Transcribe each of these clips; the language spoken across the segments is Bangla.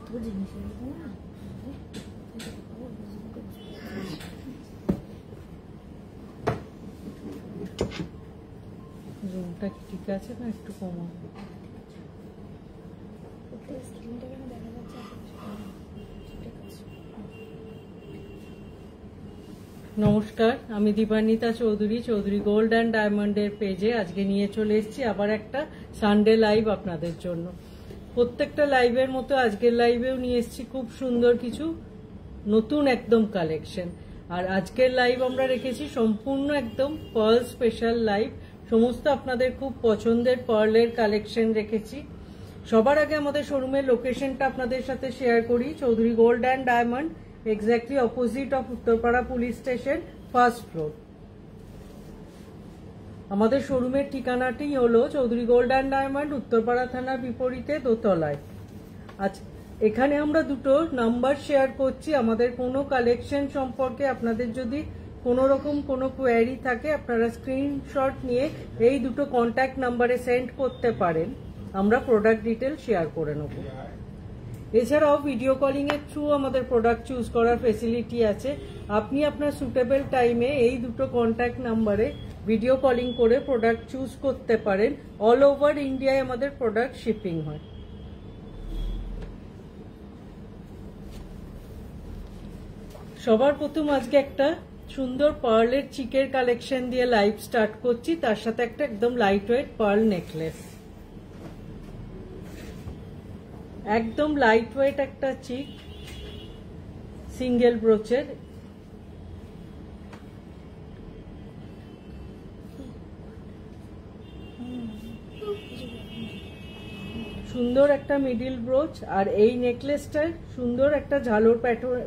জুমটা কি ঠিক আছে না একটু কমা? নমস্কার, আমি দীপান্বিতা চৌধুরী, চৌধুরী গোল্ড অ্যান্ড ডায়মন্ডের পেজে আজকে নিয়ে চলে এসেছি আবার একটা সানডে লাইভ আপনাদের জন্য। প্রত্যেকটা লাইভের মতো আজকের লাইভেও নিয়ে এসেছি খুব সুন্দর কিছু নতুন একদম কালেকশন। আর আজকের লাইভ আমরা রেখেছি সম্পূর্ণ একদম পার্ল স্পেশাল লাইভ। সমস্ত আপনাদের খুব পছন্দের পার্লের কালেকশন রেখেছি। সবার আগে আমাদের শোরুমের লোকেশনটা আপনাদের সাথে শেয়ার করি। Chowdhury gold and diamond, exactly opposite of Uttarpara police station, first floor. আমাদের শোরুমের ঠিকানাটি হলো Chowdhury gold and diamond, Uttarpara থানার বিপরীতে দোতলায়। আজ এখানে আমরা দুটো নাম্বার শেয়ার করছি। আমাদের কোনো কালেকশন সম্পর্কে আপনাদের যদি কোনো রকম কোনো কোয়ারি থাকে, আপনারা স্ক্রিনশট নিয়ে এই দুটো কন্ট্যাক্ট নাম্বারে সেন্ড করতে পারেন, আমরা প্রোডাক্ট ডিটেল শেয়ার করে নেব। এছাড়াও ভিডিও কলিং এর থ্রু আমাদের প্রোডাক্ট চুজ করার ফেসিলিটি আছে। আপনি আপনার সুটেবল টাইমে এই দুটো কন্ট্যাক্ট নাম্বারে ভিডিও কলিং করে প্রোডাক্ট চুজ করতে পারেন। অল ওভার ইন্ডিয়ায় আমাদের প্রোডাক্ট শিপিং হয়। সবার প্রথম আজকে একটা সুন্দর পার্লের চিকের কালেকশন দিয়ে লাইভ স্টার্ট করছি, তার সাথে একটা একদম লাইট ওয়েট পার্ল নেকলেস। একদম লাইট ওয়েট একটা চিক সিঙ্গেল ব্রোচের, সুন্দর একটা মিডিল ব্রোচ। আর এই নেকলেসটার সুন্দর একটা ঝালোর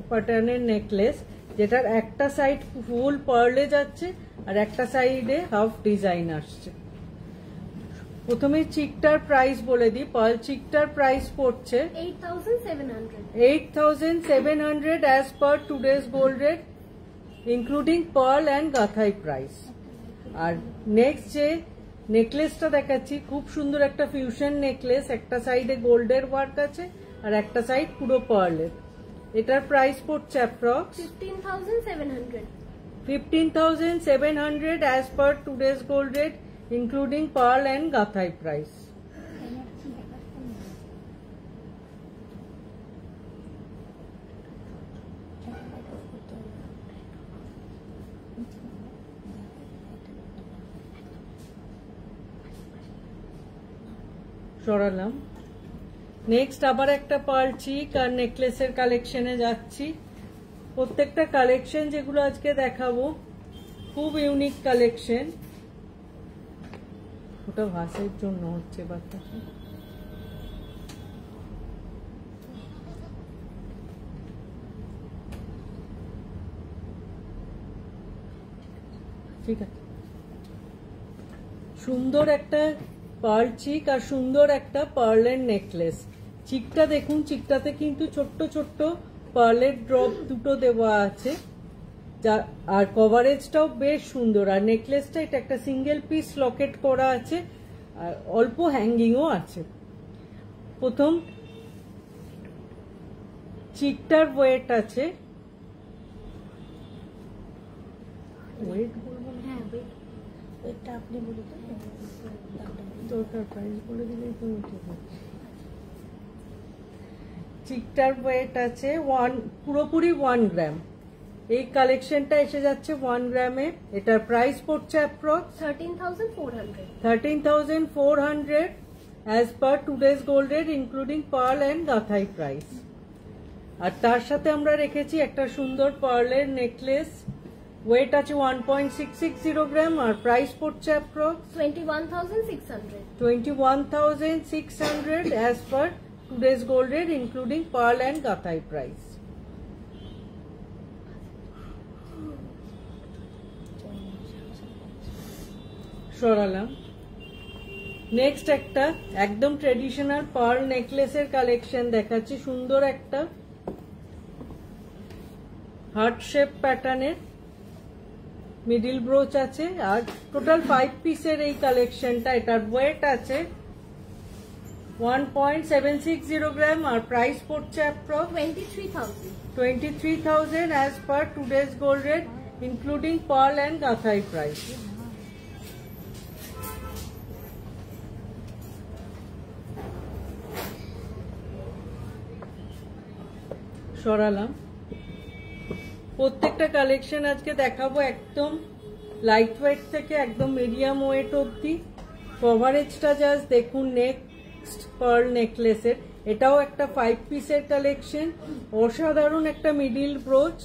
প্যাটার্নের নেকলেস, যেটার একটা সাইড ফুল পার্লে যাচ্ছে আর একটা সাইডে হাফ ডিজাইন আসছে। প্রথমে চিকটার প্রাইস বলে দিই। পার্ল চিকটার প্রাইস পড়ছে 8,700 as per today's gold rate, including pearl and গাথাই প্রাইস। আর নেক্সট যে নেকলেসটা দেখাচ্ছি, খুব সুন্দর একটা ফিউশন নেকলেস। একটা সাইডে গোল্ডের ওয়ার্ক আছে আর একটা সাইড পুরো পার্লের। এটার প্রাইস পড়ছে approx 15,700 as per today's gold rate, including pearl and gathai price. সরালাম। নেক্সট আবার একটা পার্ল চিক আর নেকলেসের কালেকশনে যাচ্ছি। প্রত্যেকটা কালেকশন যেগুলো আজকে দেখাবো খুব ইউনিক কালেকশন। ওটা ভাসের জন্য হচ্ছে বাচ্চাটা। ঠিক আছে, সুন্দর একটা পার্ল চিক আর সুন্দর একটা পার্লের নেকলেস। চিকটা দেখুন, চিকটাতে কিন্তু ছোট্ট ছোট্ট পার্লের ড্রপ দুটো দেওয়া আছে, আর কভারেজটাও বেশ সুন্দর। আর নেকলেসটা এটা একটা সিঙ্গেল পিস লকেট করা আছে আর অল্প হ্যাঙ্গিংও আছে। প্রথম চিকটার ওয়েট আছে, ওয়েট বলবো না, ওয়েটটা আপনি বলে দেন, তোর প্রাইস বলে দিলেই তো ঠিক আছে। চিকটার ওয়েট আছে পুরোপুরি 1 গ্রাম। এই কালেকশনটা এসে যাচ্ছে 1 গ্রামে। এটার প্রাইস পড়ছে approx 13,400 as per today's gold rate, including pearl and গাথাই প্রাইস। আর তার সাথে আমরা রেখেছি একটা সুন্দর পার্লের নেকলেস। ওয়েট আছে 1.660 গ্রাম আর প্রাইস পড়ছে approx 21,600 as per today's gold rate, including pearl and গাথাই প্রাইস। সরালাম। নেক্সট একটা একদম ট্রেডিশনাল পার্ল নেকলেসের কালেকশন দেখাচ্ছি। সুন্দর একটা হার্ট শেপ প্যাটার্নের মিডিল ব্রোচ আছে আর টোটাল 5 পিসের এই কালেকশনটা। এটার ওয়েট আছে 1.760 গ্রাম আর প্রাইস পড়ছে approx 23,000 as per today's gold rate including pearl and gathai price. সরালাম। প্রত্যেকটা কালেকশন আজকে দেখাবো একদম লাইট ওয়েট থেকে একদম মিডিয়াম ওয়েট অবধি। কভারেজটা জাস্ট দেখুন। নেক্সট পার্ল নেকলেসের, এটাও একটা 5 পিসের কালেকশন। অসাধারণ একটা মিডিল ব্রোচ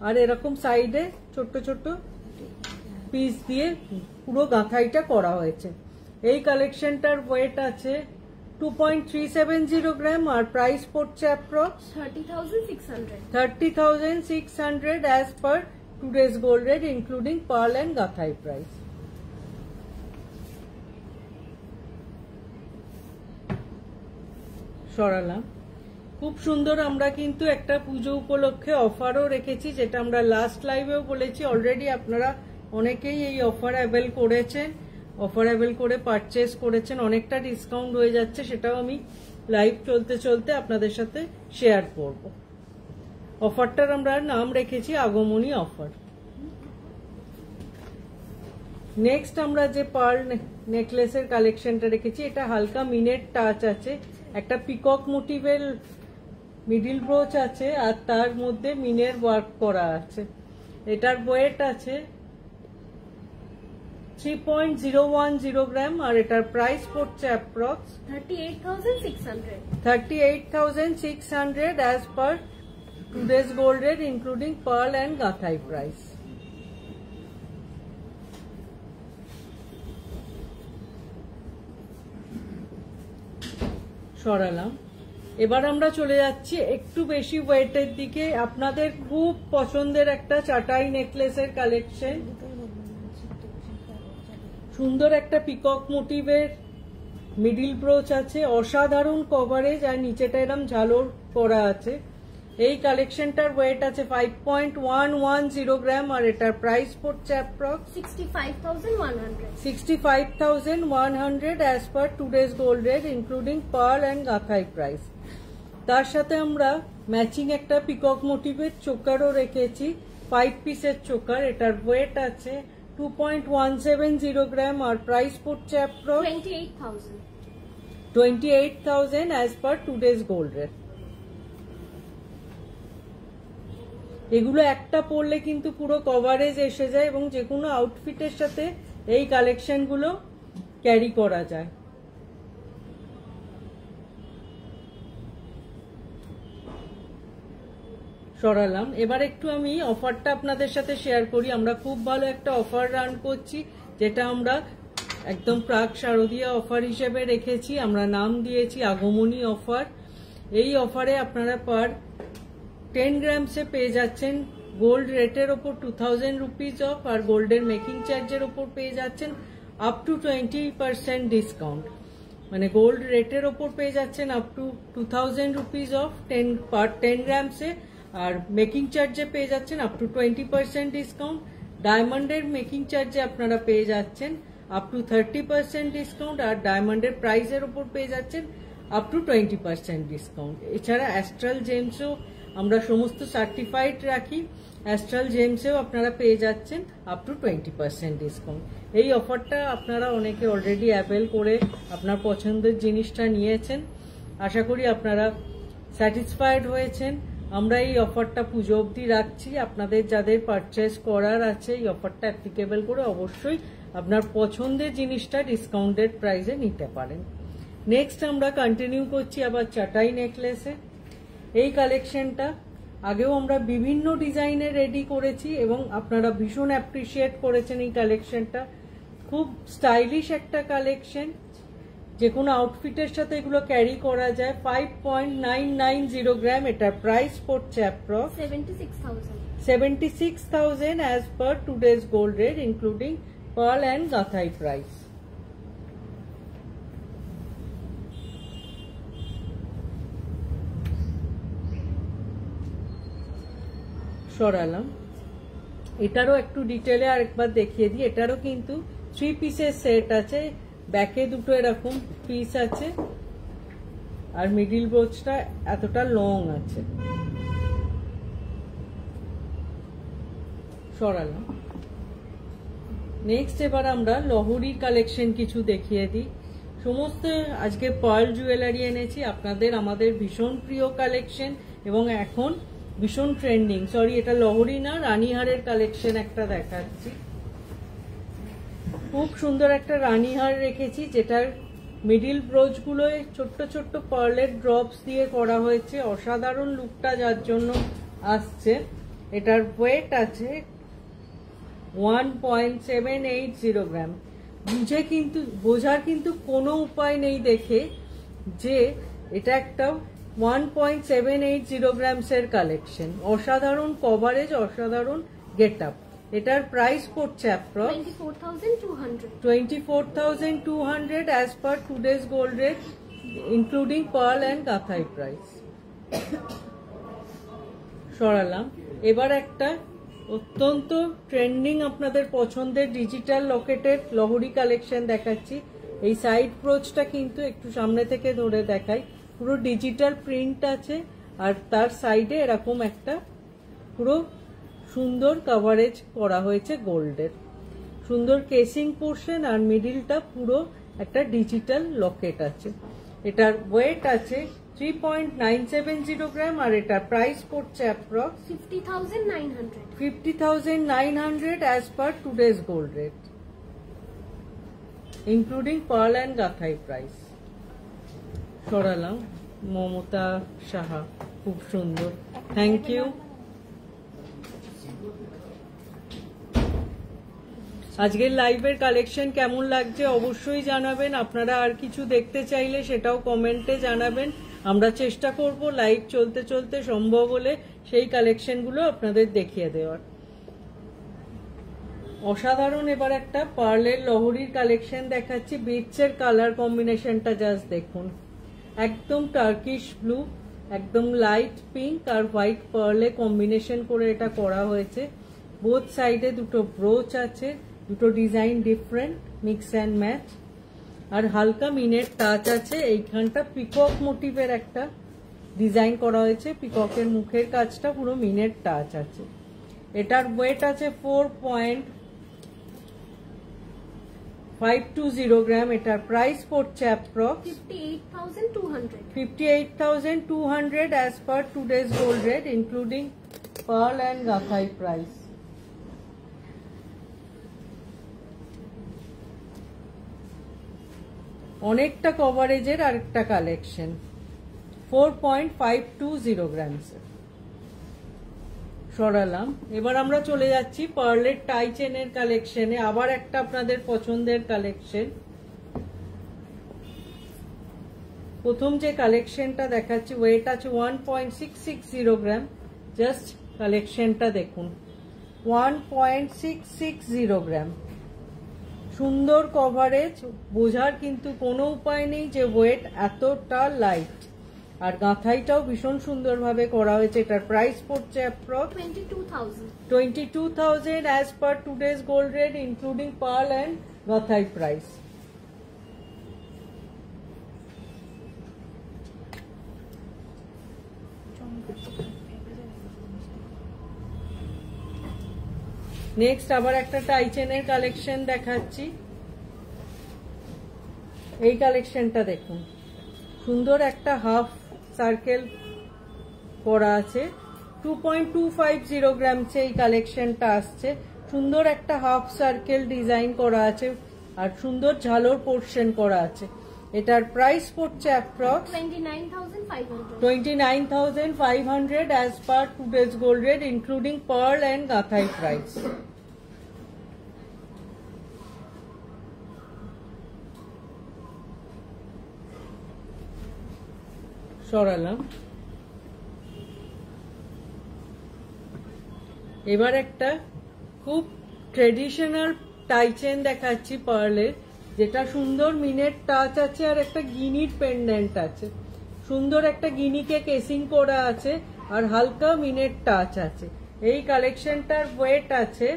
আর এরকম সাইডে ছোট্ট ছোট্ট পিস দিয়ে পুরো গাঁথাইটা করা হয়েছে। এই কালেকশনটার ওয়েট আছে 2.370 গ্রাম আর প্রাইস পড়ছে approx 30,600 as per today's gold rate including pearl and gathai price. সরালাম। খুব সুন্দর আমরা কিন্তু একটা পুজো উপলক্ষে অফারও রেখেছি, যেটা আমরা লাস্ট লাইভেও বলেছি। অলরেডি আপনারা অনেকেই এই অফার অ্যাভেল করেছেন, অফার অ্যাভেল করে পারচেস করেছেন। অনেকটা ডিসকাউন্ট হয়ে যাচ্ছে, সেটাও আমি লাইভ চলতে চলতে আপনাদের সাথে শেয়ার করব। অফারটার আমরা নাম রেখেছি আগমনী অফার। নেক্সট আমরা যে পার্ল নেকলেসের কালেকশনটা রেখেছি, এটা হালকা মিনের টাচ আছে, একটা পিকক মোটিভের মিডিল ব্রোচ আছে আর তার মধ্যে মিনের ওয়ার্ক করা আছে। এটার ওয়েট আছে 3.010 গ্রাম আর এটার প্রাইস পড়ছে approx 38,600 as per today's gold rate including pearl and gathai price. সরালাম। এবার আমরা চলে যাচ্ছি একটু বেশি ওয়েটের দিকে। আপনাদের খুব পছন্দের একটা চাটাই নেকলেসের কালেকশন। সুন্দর একটা পিকক মোটিভের মিডিল ব্রোচ আছে, অসাধারণ কভারেজ আর নিচেটা এরকম ঝালর করা আছে। এই কালেকশনটার ওয়েট আছে 5.110 গ্রাম আর এটার প্রাইস পড়ছে approx 65,100 as per today's gold rate including pearl and gathai price. তার সাথে আমরা ম্যাচিং একটা পিকক মোটিভের চোকারও রেখেছি, 5 পিসের চোকার। এটার ওয়েট আছে 2.170 গ্রাম আর প্রাইস পড়ছে approx 28,000 as per today's gold rate. এগুলো একটা পরলে কিন্তু পুরো কভারেজ এসে যায় এবং যে কোনো আউটফিটের সাথে এই কালেকশনগুলো ক্যারি করা যায়। সরালাম। এবার একটু আমি অফারটা আপনাদের সাথে শেয়ার করি। আমরা খুব ভালো একটা অফার রান করছি, যেটা আমরা একদম প্রাক শারদীয়া অফার হিসেবে রেখেছি। আমরা নাম দিয়েছি আগমনী অফার। এই অফারে আপনারা পার 10 গ্রামসে পেয়ে যাচ্ছেন গোল্ড রেটের ওপর 2000 রুপিজ অফ আর গোল্ডের মেকিং চার্জের ওপর পেয়ে যাচ্ছেন আপ টু 20% ডিসকাউন্ট। মানে গোল্ড রেটের ওপর পেয়ে যাচ্ছেন up to 2000 rupees off per 10 গ্রামসে আর মেকিং চার্জে পেয়ে যাচ্ছেন আপ টু 20% ডিসকাউন্ট। ডায়মন্ডের মেকিং চার্জে আপনারা পেয়ে যাচ্ছেন আপ টু 30% ডিসকাউন্ট আর ডায়মন্ডের প্রাইসের ওপর পেয়ে যাচ্ছেন আপ টু 20% ডিসকাউন্ট। এছাড়া অ্যাস্ট্রাল জেমসও আমরা সমস্ত সার্টিফাইড রাখি, অ্যাস্ট্রাল জেমসেও আপনারা পেয়ে যাচ্ছেন আপ টু 20% ডিসকাউন্ট। এই অফারটা আপনারা অনেকে অলরেডি অ্যাভেল করে আপনার পছন্দের জিনিসটা নিয়েছেন। আশা করি আপনারা স্যাটিসফাইড হয়েছেন। আমরা এই অফারটা পুজো অবধি রাখছি। আপনাদের যাদের পারচেস করার আছে এই অফারটা অ্যাপ্লিকেবল করে অবশ্যই আপনার পছন্দের জিনিসটা ডিসকাউন্টেড প্রাইসে নিতে পারেন। নেক্সট আমরা কন্টিনিউ করছি আবার চাটাই নেকলেসে। এই কালেকশনটা আগেও আমরা বিভিন্ন ডিজাইনে রেডি করেছি এবং আপনারা ভীষণ অ্যাপ্রিসিয়েট করেছেন এই কালেকশনটা। খুব স্টাইলিশ একটা কালেকশন, যে কোনো আউটফিটের সাথে এগুলো ক্যারি করা যায়। 5.990 গ্রাম, এটার প্রাইস পড়ছে approx 76,000 as per today's gold rate including pearl and gathai price. সরালাম। এটারও একটু ডিটেলে আরেকবার দেখিয়ে দিই। এটারও কিন্তু 3 পিসের সেট আছে, ব্যাকে দুটো এরকম পিস আছে আর মিডিল ব্রোচটা এতটা লং আছে। সরালাম। নেক্সট এবার আমরা লহরির কালেকশন কিছু দেখিয়ে দিই। সমস্ত আজকে পার্ল জুয়েলারি এনেছি আপনাদের, আমাদের ভীষণ প্রিয় কালেকশন এবং এখন ভীষণ ট্রেন্ডিং। সরি, এটা লহরি না, রানীহারের কালেকশন একটা দেখাচ্ছি। খুব সুন্দর একটা রানীহার রেখেছি, যেটার মিডিল ব্রোচগুলোয় ছোট্ট ছোট্ট পার্লের ড্রপস দিয়ে করা হয়েছে। অসাধারণ লুকটা যার জন্য আসছে। এটার ওয়েট আছে 1.780 গ্রাম। বোঝার কিন্তু কোনো উপায় নেই দেখে যে এটা একটা 1.780 গ্রামসের কালেকশন। অসাধারণ কভারেজ, অসাধারণ গেট আপ। এটার প্রাইস পড়ছে approx 24,200 as per today's gold rate, including pearl and গাথাই প্রাইস। সরালাম। এবার একটা অত্যন্ত ট্রেন্ডিং আপনাদের পছন্দের ডিজিটাল লকেটের লহরি কালেকশন দেখাচ্ছি। এই সাইড ব্রোচটা কিন্তু একটু সামনে থেকে ধরে দেখাই, পুরো ডিজিটাল প্রিন্ট আছে আর তার সাইডে এরকম একটা পুরো সুন্দর কভারেজ করা হয়েছে গোল্ডের। সুন্দর কেসিং পোর্শন আর মিডিলটা পুরো একটা ডিজিটাল লকেট আছে। এটার ওয়েট আছে 3.970 গ্রাম আর এটার প্রাইস পড়ছে approx 50,900 as per today's gold rate, including pearl and গাথাই প্রাইস। সরালাম। মমতা সাহা, খুব সুন্দর, থ্যাংক ইউ। আজকের লাইভের কালেকশন কেমন লাগছে অবশ্যই জানাবেন। আপনারা আর কিছু দেখতে চাইলে সেটাও কমেন্টে জানাবেন। আমরা চেষ্টা করব লাইভ চলতে চলতে সম্ভব হলে সেই কালেকশনগুলো আপনাদের দেখিয়ে দেওয়ার। অসাধারণ এবার একটা পার্লের লহরির কালেকশন দেখাচ্ছি। বিটসের কালার কম্বিনেশনটা জাস্ট দেখুন, একদম টার্কিশ ব্লু, একদম লাইট পিঙ্ক আর হোয়াইট পার্লে কম্বিনেশন করে এটা করা হয়েছে। বোথ সাইডে দুটো ব্রোচ আছে, দুটো design different, mix and match, আর হালকা মিনের টাচ আছে। এইখানটা পিকক মোটিভের একটা ডিজাইন করা হয়েছে, পিককের মুখের কাজটা পুরো মিনের টাচ আছে। এটার ওয়েট আছে 4.520 গ্রাম। এটার প্রাইস পড়ছে approx 58,200 as per today's gold rate, including pearl and গাথাই প্রাইস। অনেকটা কভারেজের আরেকটা কালেকশন 4.520 গ্রামস। সরালাম। এবার আমরা চলে যাচ্ছি পার্লের টাই চেনের কালেকশনে, আবার একটা আপনাদের পছন্দের কালেকশন। প্রথম যে কালেকশনটা দেখাচ্ছি ওয়েট আছে 1.660 গ্রাম। জাস্ট কালেকশনটা দেখুন, 1.660 গ্রাম। সুন্দর কভারেজ, বোঝার কিন্তু কোনো উপায় নেই যে ওয়েট এতটা লাইট, আর গাঁথাইটাও ভীষণ সুন্দরভাবে করা হয়েছে। এটার প্রাইস পড়ছে approx 22,000 as per today's gold rate, including pearl and গাঁথাই প্রাইস। নেক্সট আবার একটা টাই চেনের কালেকশন দেখাচ্ছি। এই কালেকশনটা দেখুন, সুন্দর একটা হাফ সার্কেল করা আছে। 2.250 গ্রামসে এই কালেকশনটা আসছে। সুন্দর একটা হাফ সার্কেল ডিজাইন করা আছে আর সুন্দর ঝালোর পোর্শন করা আছে। এটার প্রাইস পড়ছে approx 29,500 as per today's gold rate, including pearl and গাঁথাই প্রাইস। সরালাম। এবার একটা খুব ট্রেডিশনাল টাই চেন দেখাচ্ছি পার্লের, যেটা সুন্দর মিনের টাচ আছে আর একটা গিনির পেন্ডেন্ট আছে। সুন্দর একটা গিনিকে কেসিং করা আছে আর হালকা মিনের টাচ আছে। এই কালেকশনটার ওয়েট আছে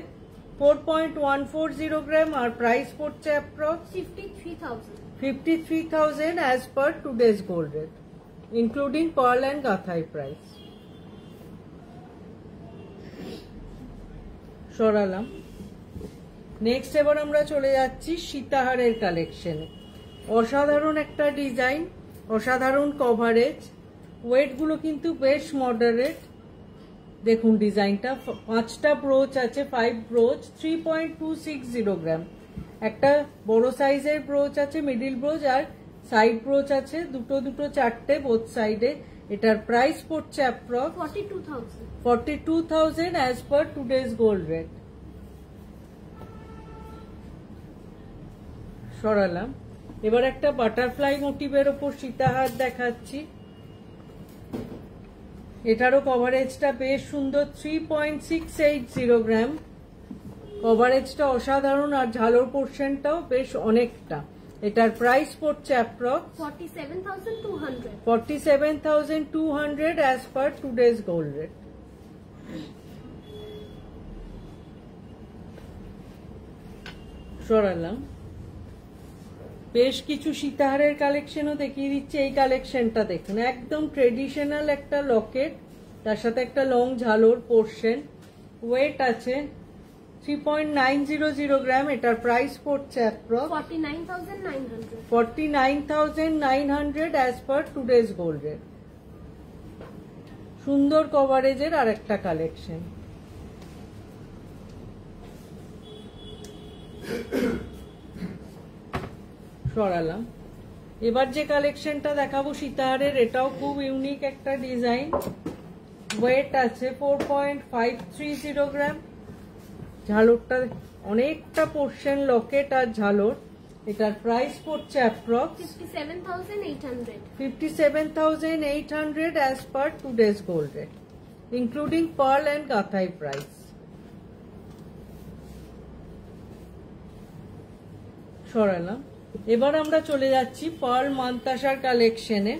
4.140 গ্রাম আর প্রাইস পড়ছে approx 53,000 as per today's gold rate. Including pearl and গাথাই প্রাইস। সরালাম। নেক্সট এবার আমরা চলে যাচ্ছি সীতাহারের কালেকশনে। অসাধারণ একটা ডিজাইন, অসাধারণ কভারেজ, ওয়েট গুলো কিন্তু বেশ মডারেট। দেখুন ডিজাইনটা, 5টা ব্রোচ আছে, 5 ব্রোচ, 3.260 গ্রাম। একটা বড় সাইজের ব্রোচ আছে, মিডিল ব্রোচ, আর সাইড ব্রোচ আছে দুটো দুটো, 4টে বোথ সাইডে। এটার প্রাইস পড়ছে approx 42,000 as per today's gold rate. সরালাম। এবার একটা বাটারফ্লাই মোটিভের ওপর সীতাহার দেখাচ্ছি। এটারও কভারেজটা বেশ সুন্দর, 3.680 গ্রাম। কভারেজটা অসাধারণ, আর ঝালোর পোর্শনটাও বেশ অনেকটা। এটার প্রাইস পড়ছে approx 47,200 as per today's gold rate. সরালাম। বেশ কিছু সীতাহারের কালেকশনও দেখিয়ে দিচ্ছে। এই কালেকশনটা দেখুন, একদম ট্রেডিশনাল একটা লকেট, তার সাথে একটা লং ঝালোর পোর্শন। ওয়েট আছে 3.900 গ্রাম। এটার প্রাইস পড়ছে approx 49,900 as per today's gold rate. সুন্দর কভারেজের আর একটা কালেকশন। সরালাম। এবার যে কালেকশনটা দেখাবো সীতাহারের, এটাও খুব ইউনিক একটা ডিজাইন। ওয়েট আছে 4.530 গ্রাম। ঝালরটা অনেকটা পোর্শন লকেট আর ঝালর। এটার প্রাইস পড়ছে approx 57,800 as per today's gold rate, including pearl and গাথাই প্রাইস। সরালাম। এবার আমরা চলে যাচ্ছি পার্ল মান্তাসার কালেকশনে।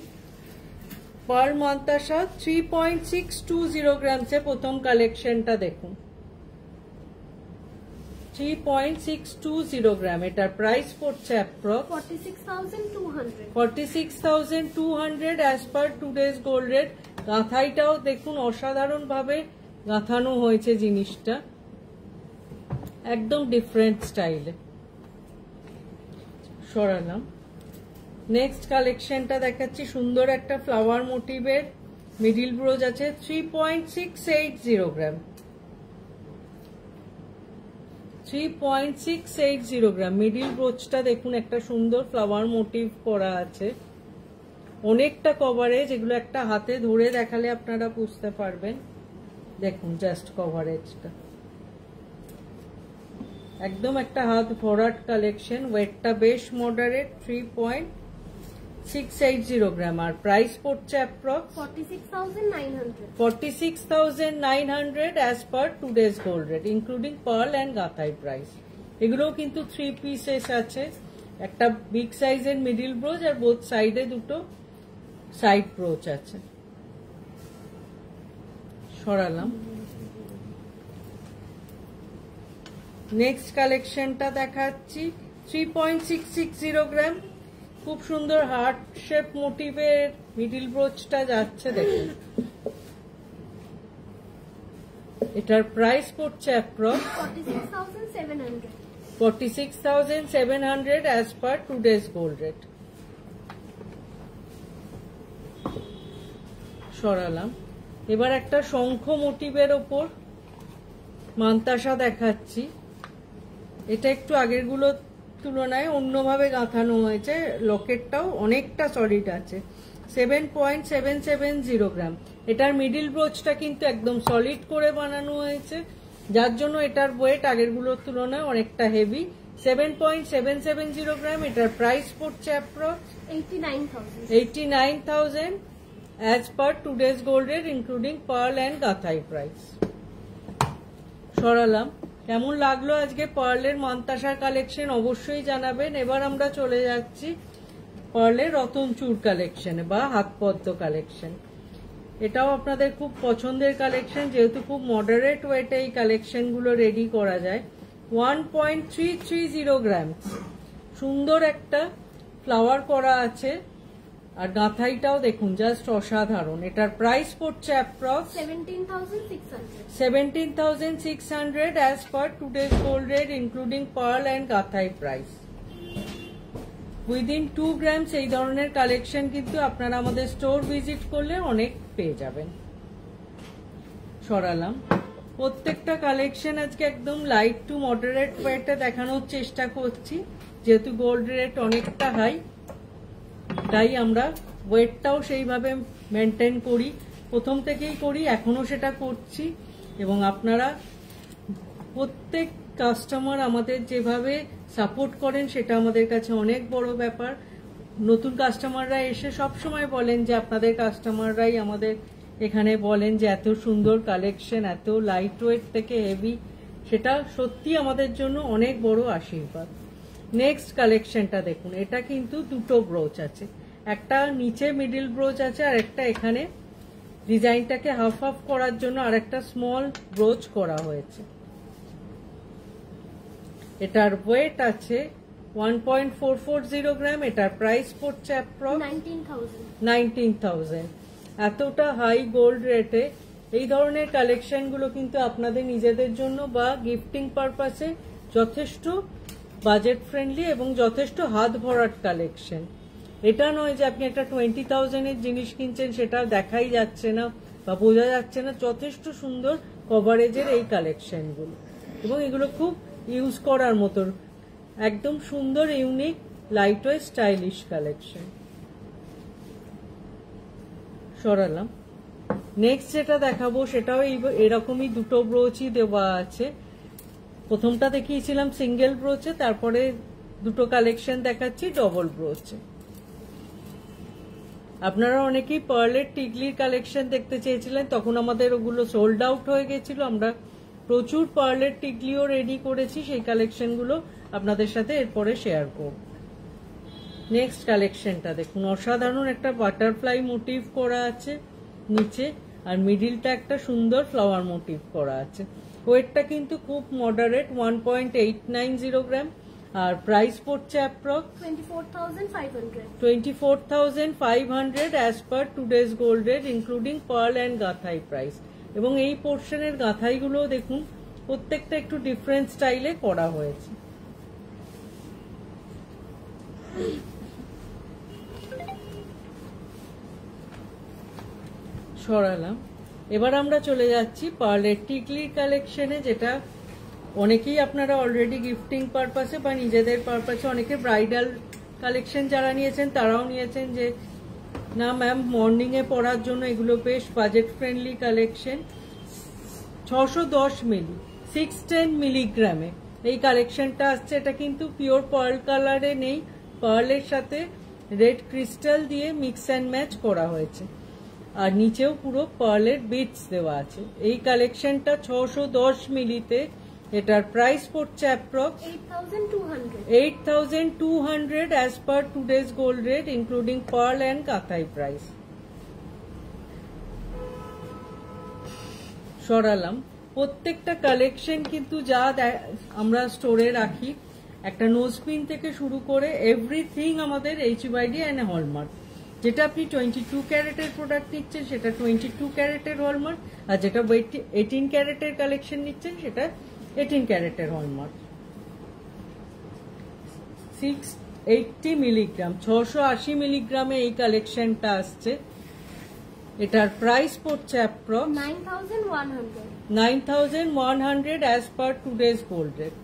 পার্ল মান্তাসা 3.620 গ্রামসে প্রথম কালেকশনটা দেখুন, 3.620 গ্রাম। এটার প্রাইস পড়ছে approx 46,200 as per today's gold rate. গাঁথাইটাও দেখুন অসাধারণ ভাবে গাঁথানো হয়েছে জিনিসটা, একদম ডিফারেন্ট স্টাইলে। সরালাম। নেক্সট কালেকশনটা দেখাচ্ছি, সুন্দর একটা ফ্লাওয়ার মোটিভের মিডিল ব্রোচ আছে, 3.680 গ্রাম। 3.680 গ্রাম মিডিল ব্রোচটা দেখুন, একটা সুন্দর ফ্লাওয়ার মোটিভ করা আছে, অনেকটা কভারেজ। এগুলো একটা হাতে ধরে দেখালে আপনারা বুঝতে পারবেন। দেখুন জাস্ট কভারেজটা, একদম একটা হাত ভরাট কালেকশন। ওয়েটটা বেশ মডারেট, 3.680 গ্রাম। আর প্রাইস পড়ছে approx 46,900 as per today's gold rate, including pearl and গাথাই প্রাইস। এগুলোও কিন্তু 3 পিসেস আছে, একটা বিগ সাইজের মিডিল ব্রোচ আর বোথ সাইডে দুটো সাইড ব্রোচ আছে। সরালাম। নেক্সট কালেকশনটা দেখাচ্ছি, 3.660 গ্রাম। খুব সুন্দর হার্ট শেপ মোটিভের মিডিল ব্রোচটা যাচ্ছে দেখুন। এটার প্রাইস পড়ছে approx 46,700 as per today's gold rate. সরালাম। এবার একটা শঙ্খ মোটিভের ওপর মান্তাসা দেখাচ্ছি। এটা একটু আগের গুলোর তুলনায় অন্যভাবে গাঁথানো হয়েছে, লকেটটাও অনেকটা সলিড আছে, 7.770 গ্রাম। এটার মিডিল ব্রোচটা কিন্তু একদম সলিড করে বানানো হয়েছে, যার জন্য এটার ওয়েট আগের গুলোর তুলনায় অনেকটা হেভি, 7.770 গ্রাম। এটার প্রাইস পড়ছে approx 89,000 as per today's gold rate, including pearl and গাথাই প্রাইস। সরালাম। কেমন লাগলো আজকে পার্লের মান্তাসার কালেকশন অবশ্যই জানাবেন। এবার আমরা চলে যাচ্ছি পার্লের রতনচুর কালেকশনে বা হাতপদ্ম কালেকশন। এটাও আপনাদের খুব পছন্দের কালেকশন, যেহেতু খুব মডারেট ওয়েটে এই কালেকশনগুলো রেডি করা যায়। 1.330 গ্রাম। সুন্দর একটা ফ্লাওয়ার করা আছে, আর গাঁথাইটাও দেখুন জাস্ট অসাধারণ। এটার প্রাইস পড়ছে approx 17,600 as per today's gold rate including pearl and গাঁথাই প্রাইস। উইদিন 2 গ্রামস এই ধরনের কালেকশন কিন্তু আপনারা আমাদের স্টোর ভিজিট করলে অনেক পেয়ে যাবেন। সরালাম। প্রত্যেকটা কালেকশন আজকে একদম লাইট টু মডারেট ওয়েটে দেখানোর চেষ্টা করছি, যেহেতু গোল্ড রেট অনেকটা হাই, তাই আমরা ওয়েটটাও সেইভাবে মেনটেন করি, প্রথম থেকেই করি, এখনো সেটা করছি। এবং আপনারা প্রত্যেক কাস্টমার আমাদের যেভাবে সাপোর্ট করেন সেটা আমাদের কাছে অনেক বড় ব্যাপার। নতুন কাস্টমাররা এসে সব সময় বলেন যে আপনাদের কাস্টমাররাই আমাদের এখানে বলেন যে এত সুন্দর কালেকশন, এত লাইট ওয়েট থেকে হেভি, সেটা সত্যি আমাদের জন্য অনেক বড় আশীর্বাদ। নেক্সট কালেকশনটা দেখুন, এটা কিন্তু দুটো ব্রোচ আছে, একটা নিচে মিডিল ব্রোচ আছে আর একটা এখানে ডিজাইনটাকে হাফ হাফ করার জন্য আর একটা স্মল ব্রোচ করা হয়েছে। এটার ওয়েট আছে 1.440 গ্রাম। এটার প্রাইস পড়ছে অ্যাপ্রক্স 19,000। এতটা হাই গোল্ড রেটে এই ধরনের কালেকশনগুলো কিন্তু আপনাদের নিজেদের জন্য বা গিফটিং পারপাসে যথেষ্ট বাজেট ফ্রেন্ডলি এবং যথেষ্ট হাত ভরাট কালেকশন। এটা নয় যে আপনি একটা 20,000-এর জিনিস কিনছেন সেটা দেখাই যাচ্ছে না বা বোঝা যাচ্ছে না। যথেষ্ট সুন্দর কভারেজের এই কালেকশনগুলো এবং এগুলো খুব ইউজ করার মতো, একদম সুন্দর unique light weight stylish collection. সরালাম। নেক্সট যেটা দেখাবো সেটাও এরকমই দুটো ব্রোচই দেওয়া আছে। প্রথমটা দেখিয়েছিলাম সিঙ্গেল ব্রোচে, তারপরে দুটো কালেকশন দেখাচ্ছি ডবল ব্রোচে। আপনারা অনেকেই পার্লের টিকলির কালেকশন দেখতে চেয়েছিলেন, তখন আমাদের ওগুলো সোল্ড আউট হয়ে গেছিল। আমরা প্রচুর পার্লের টিকলিও রেডি করেছি, সেই কালেকশনগুলো আপনাদের সাথে এরপরে শেয়ার করব। নেক্সট কালেকশনটা দেখুন, অসাধারণ একটা বাটারফ্লাই মোটিভ করা আছে নিচে, আর মিডিলটা একটা সুন্দর ফ্লাওয়ার মোটিভ করা আছে। ওয়েটটা কিন্তু খুব মডারেট, 1.890 গ্রাম। আর প্রাইস পড়ছে approx 24,500 as per today's gold rate including pearl and গাঁথাই প্রাইস। এবং এই পোর্শনের গাঁথাইগুলো দেখুন প্রত্যেকটা একটু ডিফারেন্ট স্টাইলে করা হয়েছে। সরালাম। এবার আমরা চলে যাচ্ছি পার্লের টিকলির কালেকশনে, যেটা অনেকেই আপনারা অলরেডি গিফটিং পারপাসে বা নিজেদের পারপাসে, অনেকে ব্রাইডাল কালেকশন যারা নিয়েছেন তারাও নিয়েছেন যে না ম্যাম মর্নিং এ পরার জন্য এগুলো বেশ বাজেট ফ্রেন্ডলি কালেকশন। 610 মিলি 610 মিলিগ্রামে এই কালেকশনটা আসছে। এটা কিন্তু পিওর পার্ল কালারে নেই, পার্লের সাথে রেড ক্রিস্টাল দিয়ে মিক্স অ্যান্ড ম্যাচ করা হয়েছে, আর নিচেও পুরো পার্লের বিটস দেওয়া আছে। এই কালেকশনটা 610 মিলিতে। এটার প্রাইস পড়ছে approx 8,200 as per today's gold rate including pearl and গাঁথাই প্রাইস। সরালাম। প্রত্যেকটা কালেকশন কিন্তু যা আমরা স্টোরে রাখি, একটা নোজপিন থেকে শুরু করে এভরিথিং আমাদের HUID অ্যান্ড হলমার্ক। যেটা আপনি 22 ক্যারেটের প্রোডাক্ট নিচ্ছেন সেটা 22 ক্যারেটের হলমার্ক, আর যেটা 18 ক্যারেটের কালেকশন নিচ্ছেন সেটা 18 ক্যারেটের হলমার্ক। 680 মিলিগ্রাম 680 মিলিগ্রামে এই কালেকশনটা আসছে। এটার প্রাইস পড়ছে approx 9,100 as per today's gold rate.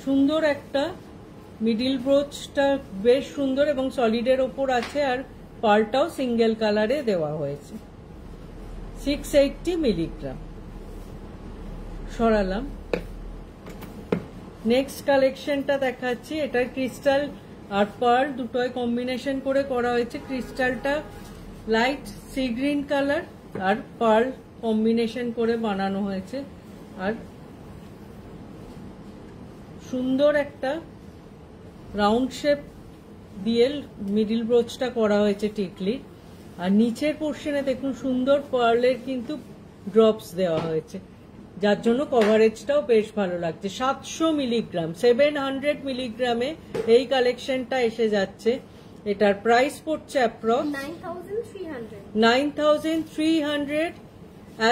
সুন্দর একটা মিডিল ব্রোচটা বেশ সুন্দর এবং সলিডের ওপর আছে, আর পার্লটাও সিঙ্গেল কালারে দেওয়া হয়েছে। 680 মিলিগ্রাম। সরালাম। নেক্সট কালেকশনটা দেখাচ্ছি। এটা ক্রিস্টাল আর পার্ল দুটোই কম্বিনেশন করে করা হয়েছে। ক্রিস্টালটা লাইট সি গ্রিন কালার আর পার্ল কম্বিনেশন করে বানানো হয়েছে, আর সুন্দর একটা রাউন্ড শেপ দিয়ে মিডিল ব্রোচটা করা হয়েছে টিকলি। আর নিচের পোর্শনে দেখুন সুন্দর পার্লের কিন্তু ড্রপস দেওয়া হয়েছে, যার জন্য কভারেজটাও বেশ ভালো লাগছে। 700 মিলিগ্রাম 700 মিলিগ্রামে এই কালেকশনটা এসে যাচ্ছে। এটার প্রাইস পড়ছে approx 9300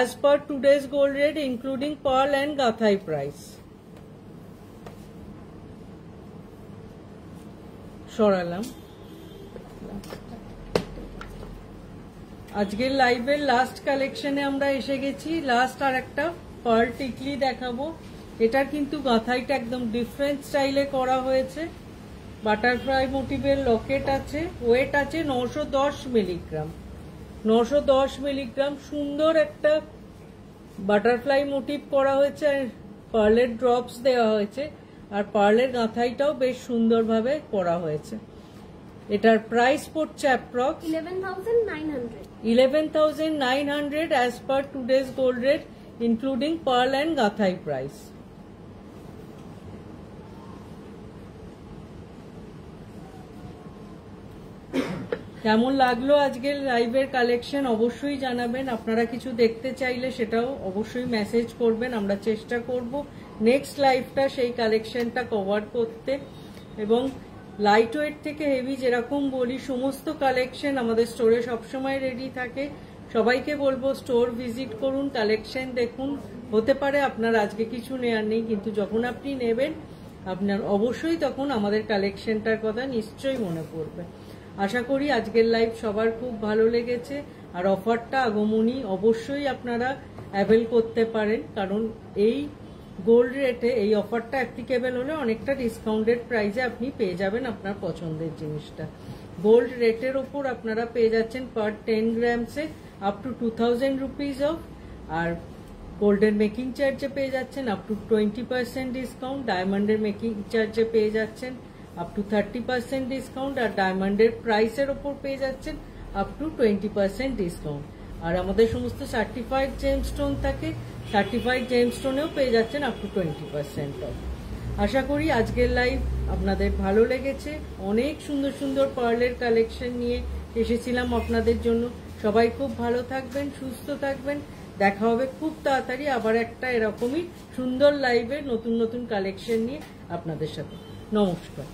as per today's gold rate including pearl and gathai price. সরালাম। আজকের লাইভের লাস্ট কালেকশনে আমরা এসে গেছি। লাস্ট আর একটা পার্ল টিকলি দেখাবো। এটার কিন্তু গাঁথাইটা একদম ডিফারেন্ট স্টাইলে করা হয়েছে। বাটারফ্লাই মোটিভের লকেট আছে, ওয়েট আছে 910 মিলিগ্রাম। 910 মিলিগ্রাম সুন্দর একটা বাটারফ্লাই মোটিভ করা হয়েছে, আর পার্লের ড্রপস দেওয়া হয়েছে, আর পার্লের গাঁথাইটাও বেশ সুন্দরভাবে করা হয়েছে। এটার প্রাইস পড়ছে approx 11,900 as per today's gold rate including pearl and gathai price. কেমন লাগলো আজকের লাইভের কালেকশন অবশ্যই জানাবেন। আপনারা কিছু দেখতে চাইলে সেটাও অবশ্যই মেসেজ করবেন, আমরা চেষ্টা করব নেক্সট লাইভটা সেই কালেকশনটা কভার করতে। এবং লাইট ওয়েট থেকে হেভি যেরকম বলি সমস্ত কালেকশন আমাদের স্টোরে সবসময় রেডি থাকে। সবাইকে বলবো স্টোর ভিজিট করুন, কালেকশন দেখুন। হতে পারে আপনার আজকে কিছু নেওয়ার নেই, কিন্তু যখন আপনি নেবেন আপনার অবশ্যই তখন আমাদের কালেকশনটার কথা নিশ্চয়ই মনে পড়বে। আশা করি আজকের লাইভ সবার খুব ভালো লেগেছে, আর অফারটা আগমনী অবশ্যই আপনারা অ্যাভেল করতে পারেন, কারণ এই গোল্ড রেটে এই অফারটা অ্যাপ্লিকেবল হলে অনেকটা ডিসকাউন্টেড প্রাইসে আপনি পেয়ে যাবেন আপনার পছন্দের জিনিসটা। গোল্ড রেটের ওপর আপনারা পেয়ে যাচ্ছেন পার 10 গ্রামসে আপ টু 2000 রুপিজ অফ, আর গোল্ডের মেকিং চার্জে পেয়ে যাচ্ছেন আপ টু 20% ডিসকাউন্ট, ডায়মন্ডের মেকিং চার্জে পেয়ে যাচ্ছেন আপ টু 30% ডিসকাউন্ট, আর ডায়মন্ডের প্রাইসের ওপর পেয়ে যাচ্ছেন আপ টু 20% ডিসকাউন্ট। আর আমাদের সমস্ত সার্টিফাইড জেমস্টোন থাকে, সার্টিফাইড জেমস্টোনেও পেয়ে যাচ্ছেন আপ টু 20% অফ। আশা করি আজকের লাইভ আপনাদের ভালো লেগেছে। অনেক সুন্দর সুন্দর পার্লের কালেকশন নিয়ে এসেছিলাম আপনাদের জন্য। সবাই খুব ভালো থাকবেন, সুস্থ থাকবেন। দেখা হবে খুব তাড়াতাড়ি আবার একটা এরকমই সুন্দর লাইভে নতুন নতুন কালেকশন নিয়ে আপনাদের সাথে। নমস্কার।